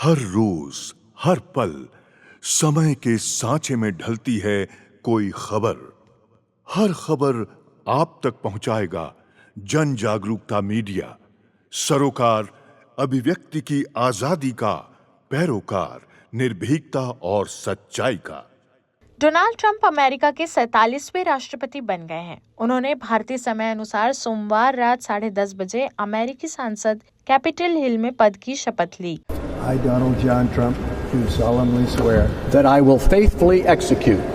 हर रोज, हर पल समय के सांचे में ढलती है कोई खबर। हर खबर आप तक पहुंचाएगा जन जागरूकता मीडिया, सरोकार अभिव्यक्ति की आजादी का पैरोकार, निर्भीकता और सच्चाई का। डोनाल्ड ट्रंप अमेरिका के 47वें राष्ट्रपति बन गए हैं। उन्होंने भारतीय समय अनुसार सोमवार रात 10:30 बजे अमेरिकी सांसद कैपिटल हिल में पद की शपथ ली। I, Donald John Trump, do solemnly swear that I will faithfully execute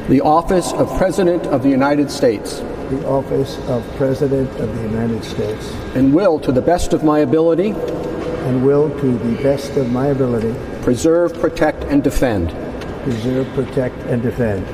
the office of President of the United States the office of President of the United States and will, to the best of my ability, preserve, protect, and defend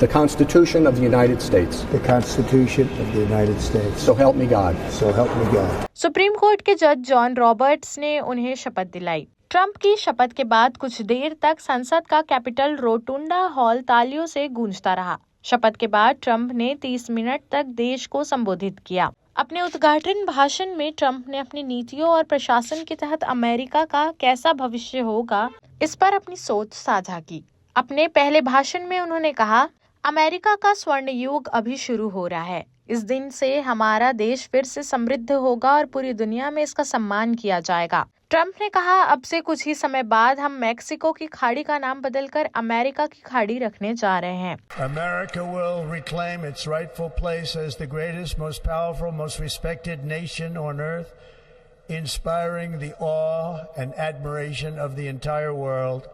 the Constitution of the United States. the Constitution of the United States. So help me God. So help me God. Supreme court के जज John Roberts ने उन्हें शपथ दिलाई। Trump की शपथ के बाद कुछ देर तक संसद का कैपिटल रोटुंडा हॉल तालियों से गूंजता रहा। शपथ के बाद ट्रंप ने 30 मिनट तक देश को संबोधित किया। अपने उद्घाटन भाषण में ट्रंप ने अपनी नीतियों और प्रशासन के तहत अमेरिका का कैसा भविष्य होगा, इस पर अपनी सोच साझा की। अपने पहले भाषण में उन्होंने कहा, अमेरिका का स्वर्ण युग अभी शुरू हो रहा है। इस दिन से हमारा देश फिर से समृद्ध होगा और पूरी दुनिया में इसका सम्मान किया जाएगा। ट्रंप ने कहा, अब से कुछ ही समय बाद हम मैक्सिको की खाड़ी का नाम बदलकर अमेरिका की खाड़ी रखने जा रहे हैं। America will reclaim its rightful place as the greatest, most powerful, most respected nation on earth, inspiring the awe and admiration of the entire world.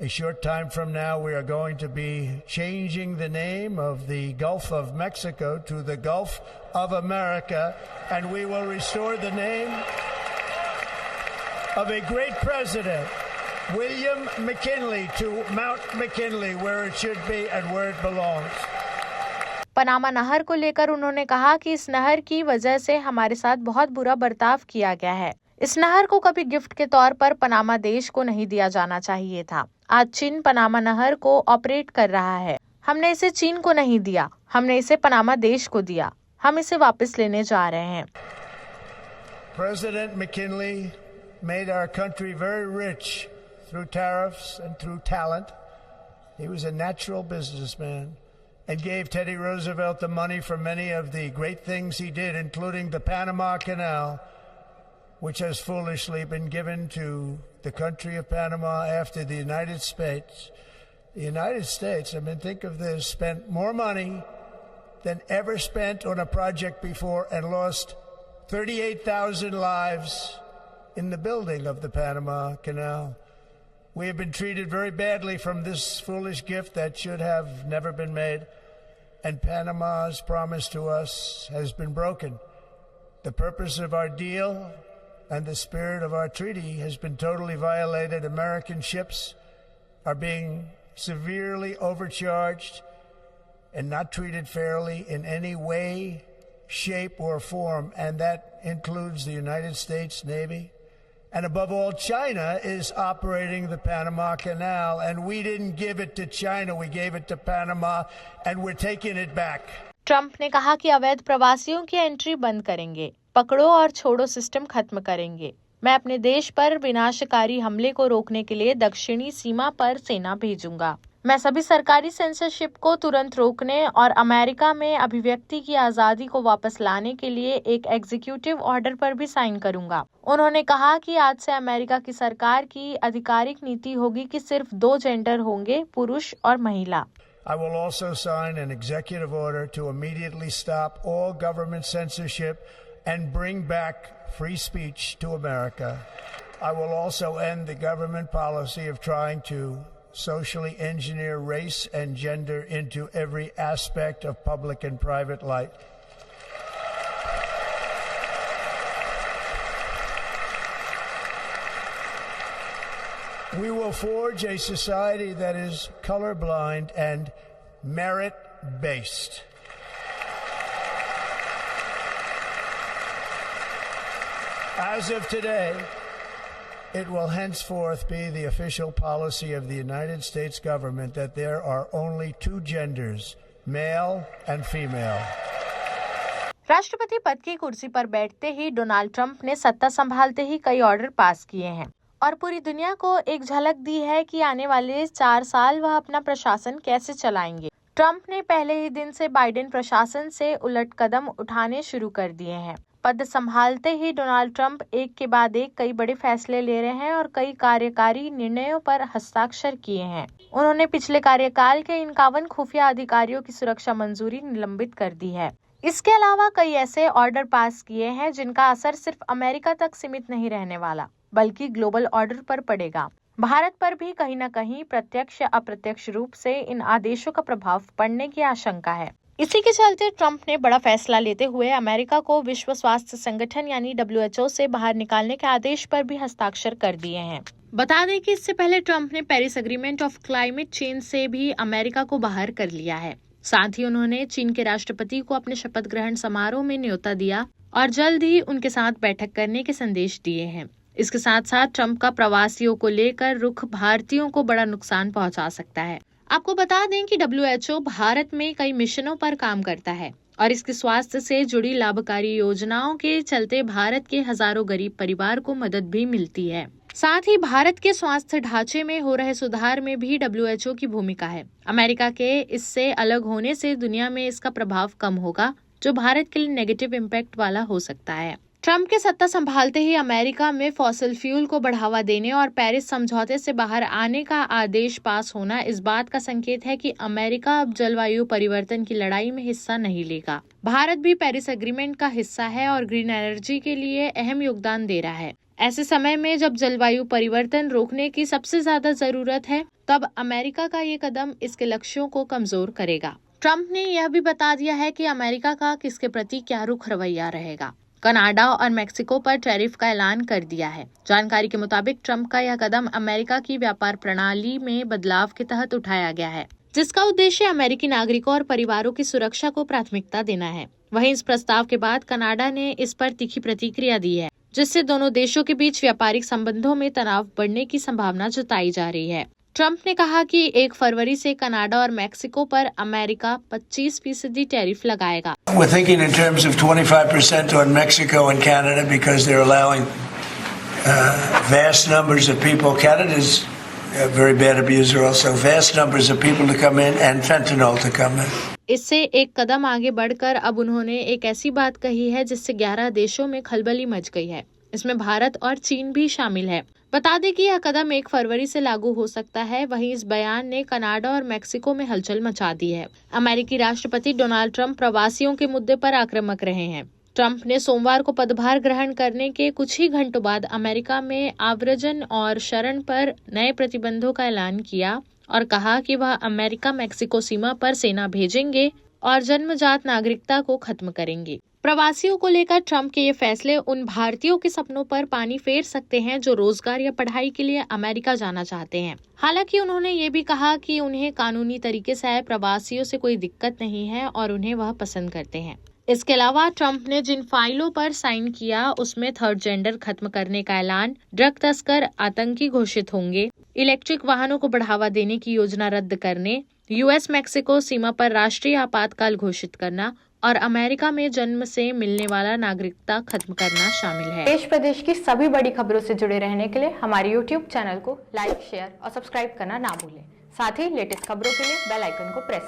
A short time from now, we are going to be changing the name of the Gulf of Mexico to the Gulf of America, and we will restore the name of a great president, William McKinley, to Mount McKinley, where it should be and where it belongs. Panama नहर को लेकर उन्होंने कहा कि इस नहर की वजह से हमारे साथ बहुत बुरा बर्ताव किया गया है। इस नहर को कभी गिफ्ट के तौर पर पनामा देश को नहीं दिया जाना चाहिए था। आज चीन पनामा नहर को ऑपरेट कर रहा है। हमने इसे चीन को नहीं दिया, हमने इसे पनामा देश को दिया। हम इसे वापस लेने जा रहे हैं। President McKinley made our country very rich through tariffs and through talent. He was a natural businessman and gave Teddy Roosevelt the money for many of the great things he did, including the Panama Canal, which has foolishly been given to the country of Panama after the United States. The United States, think of this, spent more money than ever spent on a project before and lost 38,000 lives in the building of the Panama Canal. We have been treated very badly from this foolish gift that should have never been made, and Panama's promise to us has been broken. The purpose of our deal and the spirit of our treaty has been totally violated. American ships are being severely overcharged and not treated fairly in any way, shape, or form, and that includes the United States Navy. And above all, China is operating the Panama Canal, and we didn't give it to China, we gave it to Panama, and we're taking it back. Trump ने कहा कि अवैध प्रवासियों की entry बंद करेंगे, पकड़ो और छोड़ो सिस्टम खत्म करेंगे। मैं अपने देश पर विनाशकारी हमले को रोकने के लिए दक्षिणी सीमा पर सेना भेजूंगा। मैं सभी सरकारी सेंसरशिप को तुरंत रोकने और अमेरिका में अभिव्यक्ति की आजादी को वापस लाने के लिए एक एग्जीक्यूटिव ऑर्डर पर भी साइन करूंगा। उन्होंने कहा कि आज से अमेरिका की सरकार की आधिकारिक नीति होगी कि सिर्फ 2 जेंडर होंगे, पुरुष और महिला। I will also sign an executive order to immediately stop all government censorship and bring back free speech to America. I will also end the government policy of trying to socially engineer race and gender into every aspect of public and private life. We will forge a society that is colorblind and merit-based. As of today, it will henceforth be the official policy of the United States government that there are only 2 genders, male and female. राष्ट्रपति पद की कुर्सी पर बैठते ही Donald Trump ने सत्ता संभालते ही कई ऑर्डर पास किए हैं और पूरी दुनिया को एक झलक दी है कि आने वाले 4 साल वह अपना प्रशासन कैसे चलाएंगे। ट्रंप ने पहले ही दिन से बाइडेन प्रशासन से उलट कदम उठाने शुरू कर दिए हैं। पद संभालते ही डोनाल्ड ट्रंप एक के बाद एक कई बड़े फैसले ले रहे हैं और कई कार्यकारी निर्णयों पर हस्ताक्षर किए हैं। उन्होंने पिछले कार्यकाल के 51 खुफिया अधिकारियों की सुरक्षा मंजूरी निलंबित कर दी है। इसके अलावा कई ऐसे ऑर्डर पास किए हैं जिनका असर सिर्फ अमेरिका तक सीमित नहीं रहने वाला, बल्कि ग्लोबल ऑर्डर पर पड़ेगा। भारत पर भी कहीं न कहीं प्रत्यक्ष या अप्रत्यक्ष रूप से इन आदेशों का प्रभाव पड़ने की आशंका है। इसी के चलते ट्रंप ने बड़ा फैसला लेते हुए अमेरिका को विश्व स्वास्थ्य संगठन यानी WHO से बाहर निकालने के आदेश पर भी हस्ताक्षर कर दिए हैं। बता दें कि इससे पहले ट्रंप ने Paris agreement of climate change से भी अमेरिका को बाहर कर लिया है। साथ ही उन्होंने चीन के राष्ट्रपति को अपने शपथ ग्रहण समारोह में न्योता दिया और जल्द ही उनके साथ बैठक करने के संदेश दिए हैं। इसके साथ साथ ट्रंप का प्रवासियों को लेकर रुख भारतीयों को बड़ा नुकसान पहुंचा सकता है। आपको बता दें कि WHO भारत में कई मिशनों पर काम करता है और इसके स्वास्थ्य से जुड़ी लाभकारी योजनाओं के चलते भारत के हजारों गरीब परिवार को मदद भी मिलती है। साथ ही भारत के स्वास्थ्य ढांचे में हो रहे सुधार में भी WHO की भूमिका है। अमेरिका के इससे अलग होने से दुनिया में इसका प्रभाव कम होगा, जो भारत के लिए नेगेटिव इम्पैक्ट वाला हो सकता है। ट्रंप के सत्ता संभालते ही अमेरिका में फॉसिल फ्यूल को बढ़ावा देने और पेरिस समझौते से बाहर आने का आदेश पास होना इस बात का संकेत है कि अमेरिका अब जलवायु परिवर्तन की लड़ाई में हिस्सा नहीं लेगा। भारत भी पेरिस एग्रीमेंट का हिस्सा है और ग्रीन एनर्जी के लिए अहम योगदान दे रहा है। ऐसे समय में जब जलवायु परिवर्तन रोकने की सबसे ज्यादा जरूरत है, तब अमेरिका का ये कदम इसके लक्ष्यों को कमजोर करेगा। ट्रंप ने यह भी बता दिया है कि अमेरिका का किसके प्रति क्या रुख रवैया रहेगा। कनाडा और मेक्सिको पर टैरिफ का ऐलान कर दिया है। जानकारी के मुताबिक ट्रंप का यह कदम अमेरिका की व्यापार प्रणाली में बदलाव के तहत उठाया गया है, जिसका उद्देश्य अमेरिकी नागरिकों और परिवारों की सुरक्षा को प्राथमिकता देना है। वहीं इस प्रस्ताव के बाद कनाडा ने इस पर तीखी प्रतिक्रिया दी है, जिससे दोनों देशों के बीच व्यापारिक संबंधों में तनाव बढ़ने की संभावना जताई जा रही है। ट्रंप ने कहा कि 1 फरवरी से कनाडा और मेक्सिको पर अमेरिका 25% टैरिफ लगाएगा। We're thinking in terms of 25% on Mexico and Canada because they're allowing vast numbers of people. Canada's a very bad abuser also. Vast numbers of people to come in and fentanyl to come in. इससे एक कदम आगे बढ़कर अब उन्होंने एक ऐसी बात कही है जिससे 11 देशों में खलबली मच गई है। इसमें भारत और चीन भी शामिल है। बता दें कि यह कदम 1 फरवरी से लागू हो सकता है। वहीं इस बयान ने कनाडा और मेक्सिको में हलचल मचा दी है। अमेरिकी राष्ट्रपति डोनाल्ड ट्रंप प्रवासियों के मुद्दे पर आक्रामक रहे हैं। ट्रंप ने सोमवार को पदभार ग्रहण करने के कुछ ही घंटों बाद अमेरिका में आव्रजन और शरण पर नए प्रतिबंधों का ऐलान किया और कहा कि वह अमेरिका मेक्सिको सीमा पर सेना भेजेंगे और जन्मजात नागरिकता को खत्म करेंगे। प्रवासियों को लेकर ट्रंप के ये फैसले उन भारतीयों के सपनों पर पानी फेर सकते हैं जो रोजगार या पढ़ाई के लिए अमेरिका जाना चाहते हैं। हालांकि उन्होंने ये भी कहा कि उन्हें कानूनी तरीके से आए प्रवासियों से कोई दिक्कत नहीं है और उन्हें वह पसंद करते हैं। इसके अलावा ट्रंप ने जिन फाइलों पर साइन किया उसमें थर्ड जेंडर खत्म करने का ऐलान, ड्रग तस्कर आतंकी घोषित होंगे, इलेक्ट्रिक वाहनों को बढ़ावा देने की योजना रद्द करने, यूएस मेक्सिको सीमा पर राष्ट्रीय आपातकाल घोषित करना और अमेरिका में जन्म से मिलने वाला नागरिकता खत्म करना शामिल है। देश प्रदेश की सभी बड़ी खबरों से जुड़े रहने के लिए हमारे YouTube चैनल को लाइक, शेयर और सब्सक्राइब करना ना भूलें। साथ ही लेटेस्ट खबरों के लिए बेल आइकन को प्रेस